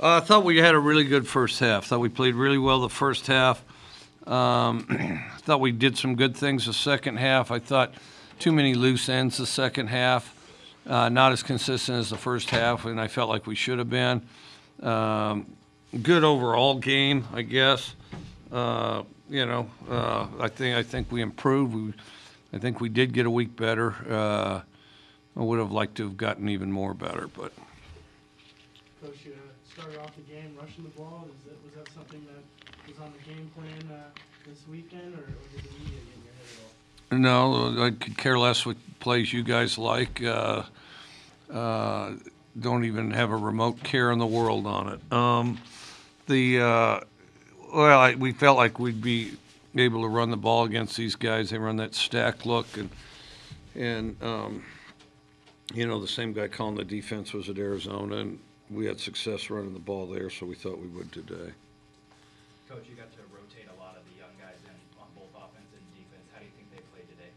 I thought we had a really good first half. Thought we played really well the first half. Thought we did some good things the second half. I thought too many loose ends the second half. Not as consistent as the first half, and I felt like we should have been. Good overall game, I guess. I think we improved. I think we did get a week better. I would have liked to have gotten even more better, but. Coach, you started off the game rushing the ball. Was that something that was on the game plan this weekend, or did the media get in your head at all? No, I could care less what plays you guys like. Don't even have a remote care in the world on it. We felt like we'd be able to run the ball against these guys. They run that stack look, and the same guy calling the defense was at Arizona, and we had success running the ball there, so we thought we would today. Coach, you got to rotate a lot of the young guys in on both offense and defense. How do you think they played today?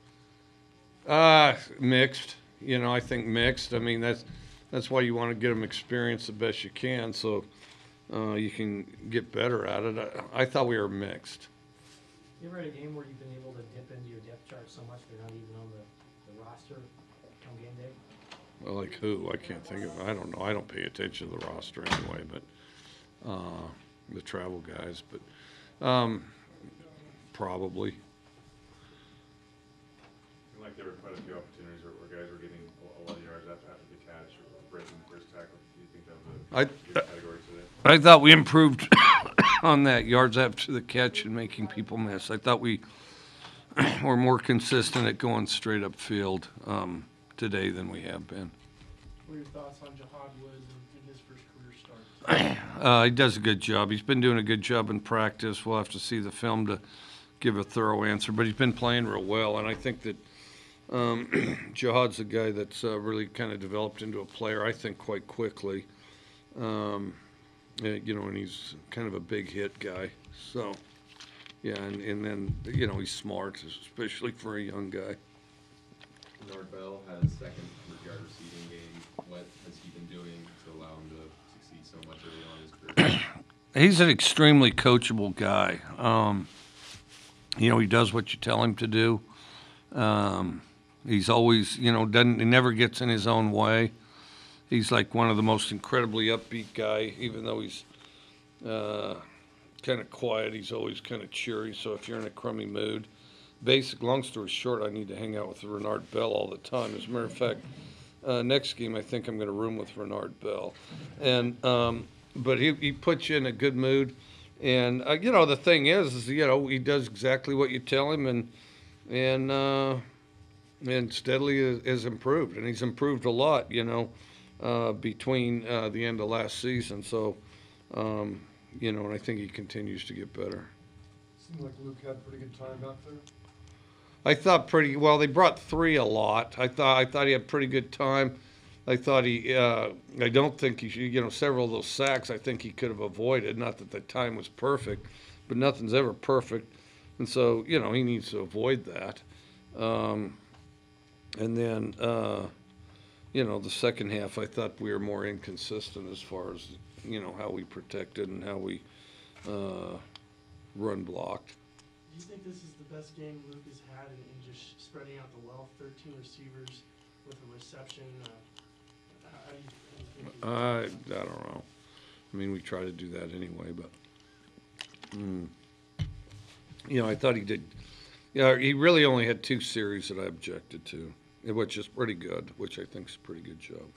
Mixed. I think mixed. I mean, that's why you want to get them experience the best you can, so you can get better at it. I thought we were mixed. You ever had a game where you've been able to dip into your depth chart so much they're not even on the roster come game day? Well, like who? I can't think of. I don't know. I don't pay attention to the roster anyway, but the travel guys. But probably. Like there were quite a few opportunities where guys were getting a lot of yards after the catch or breaking the first tackle. Do you think that was a good category today? I thought we improved on that, yards after the catch and making people miss. I thought we were more consistent at going straight up field today than we have been. What are your thoughts on Jihad Woods in his first career start? He does a good job. He's been doing a good job in practice. We'll have to see the film to give a thorough answer, but he's been playing real well, and I think that Jihad's a guy that's really kind of developed into a player, I think, quite quickly. And he's kind of a big hit guy. So, yeah, and then, he's smart, especially for a young guy. Bernard Bell has second 100-yard receiving game. What has he been doing to allow him to succeed so much early on in his career? He's an extremely coachable guy. He does what you tell him to do. He's always, he never gets in his own way. He's like one of the most incredibly upbeat guy, even though he's kind of quiet. He's always kind of cheery. So if you're in a crummy mood, long story short, I need to hang out with Bernard Bell all the time. As a matter of fact, next game I think I'm going to room with Bernard Bell, and but he puts you in a good mood, and the thing is he does exactly what you tell him, and steadily has improved, and he's improved a lot, between the end of last season. So, and I think he continues to get better. Seemed like Luke had a pretty good time back there. I thought pretty well. They brought three a lot. I thought he had pretty good time. I thought I don't think he should, several of those sacks I think he could have avoided. Not that the time was perfect, but nothing's ever perfect. And so, he needs to avoid that. And then, the second half, I thought we were more inconsistent as far as, how we protected and how we run blocked. Do you think this is the best game Luke has had in just spreading out the wealth, 13 receivers with a reception? How do you think? I don't know. I mean, we try to do that anyway, but, I thought he did. Yeah, he really only had 2 series that I objected to, which is pretty good, which I think is a pretty good job.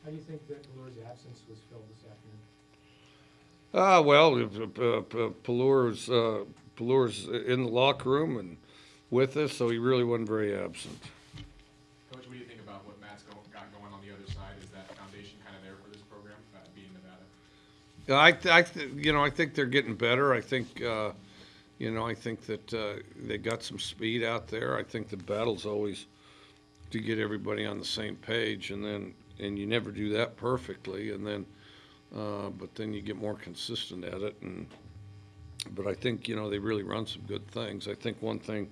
How do you think that Pelur's absence was filled this afternoon? Pelur's in the locker room and with us, so he really wasn't very absent. Coach, what do you think about what Matt's got going on the other side? Is that foundation kind of there for this program, being Nevada? I think they're getting better. I think, I think that they got some speed out there. I think the battle's always to get everybody on the same page, and you never do that perfectly, but then you get more consistent at it. But I think, they really run some good things. I think one thing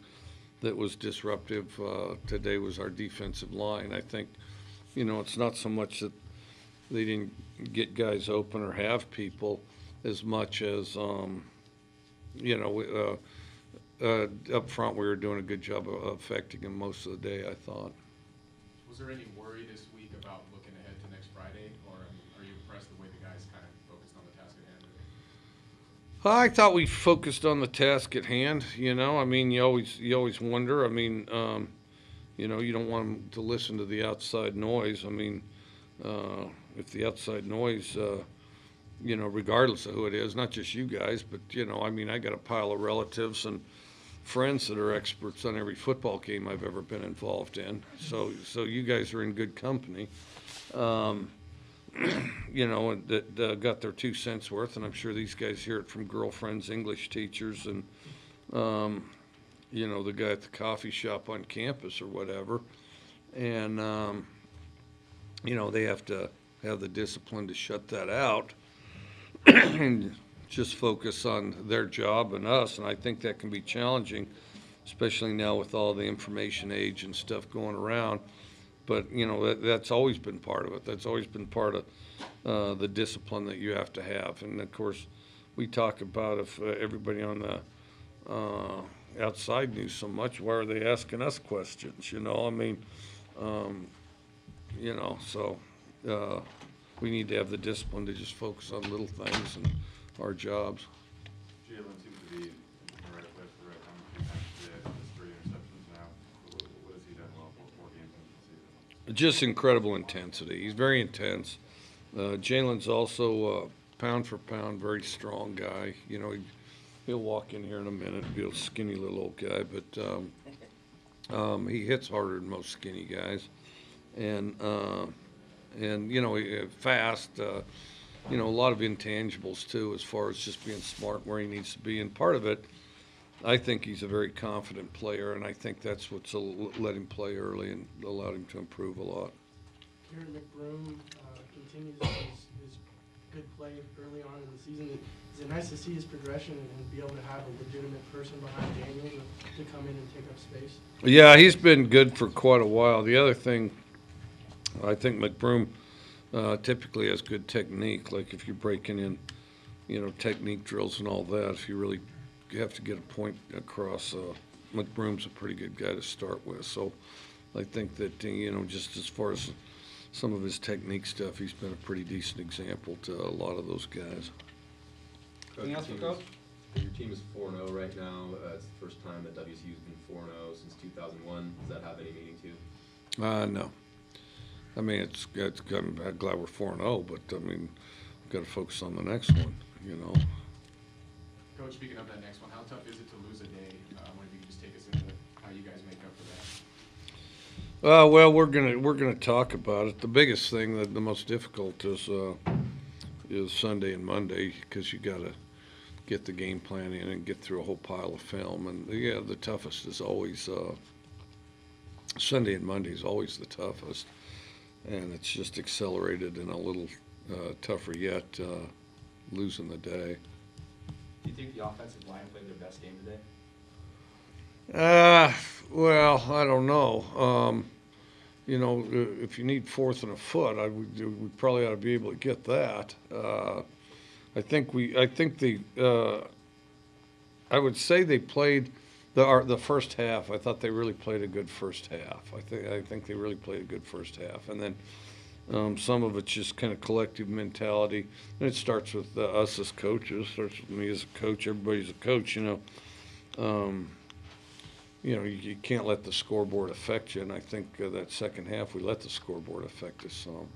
that was disruptive today was our defensive line. I think, it's not so much that they didn't get guys open or have people as much as, up front, we were doing a good job of affecting them most of the day, I thought. Was there any worry this week about looking ahead to next Friday, or are you impressed the way the guys kind of focused on the task at hand today? I thought we focused on the task at hand. I mean, you always wonder. I mean, you don't want them to listen to the outside noise. I mean, if the outside noise, regardless of who it is, not just you guys, but I mean, I got a pile of relatives and friends that are experts on every football game I've ever been involved in. So you guys are in good company. That got their 2 cents worth, and I'm sure these guys hear it from girlfriends, English teachers, and the guy at the coffee shop on campus or whatever. And they have to have the discipline to shut that out and just focus on their job and us. And I think that can be challenging, especially now with all the information age and stuff going around. But, that's always been part of it. That's always been part of the discipline that you have to have. And, of course, we talk about if everybody on the outside knew so much, why are they asking us questions? I mean, so we need to have the discipline to just focus on little things and our jobs. Jalen seems to be in the right place at the right time. A few times today, I think it's 3 interceptions now. What has he done well for 4 games into the season? Just incredible intensity. He's very intense. Jalen's also pound for pound, very strong guy. He'll walk in here in a minute, be a skinny little old guy, but he hits harder than most skinny guys. And fast. A lot of intangibles too, as far as just being smart where he needs to be. And part of it, I think he's a very confident player, and I think that's what's let him play early and allowed him to improve a lot. Garrett McBroom continues his good play early on in the season. Is it nice to see his progression and be able to have a legitimate person behind Daniel to come in and take up space? Yeah, he's been good for quite a while. The other thing, I think McBroom typically has good technique. Like if you're breaking in, technique drills and all that, if you really have to get a point across, McBroom's a pretty good guy to start with. So I think that, just as far as some of his technique stuff, he's been a pretty decent example to a lot of those guys. Coach, your team is 4-0 right now. It's the first time that WCU's been 4-0 since 2001. Does that have any meaning to you? No. I mean, I'm glad we're 4-0, but I mean, we've got to focus on the next one, Coach, speaking of that next one, how tough is it to lose a day? I wonder if you could just take us into how you guys make up for that. Well, we're gonna talk about it. The biggest thing, the most difficult is Sunday and Monday, because you got to get the game plan in and get through a whole pile of film. And yeah, the toughest is always Sunday and Monday is always the toughest, and it's just accelerated and a little tougher yet losing the day. Do you think the offensive line played their best game today? Well, I don't know. If you need 4th and a foot, we probably ought to be able to get that. I would say they played the first half. I thought they really played a good first half. I think they really played a good first half, and then some of it's just kind of collective mentality. And it starts with us as coaches. It starts with me as a coach. Everybody's a coach, you can't let the scoreboard affect you, and I think that second half we let the scoreboard affect us some.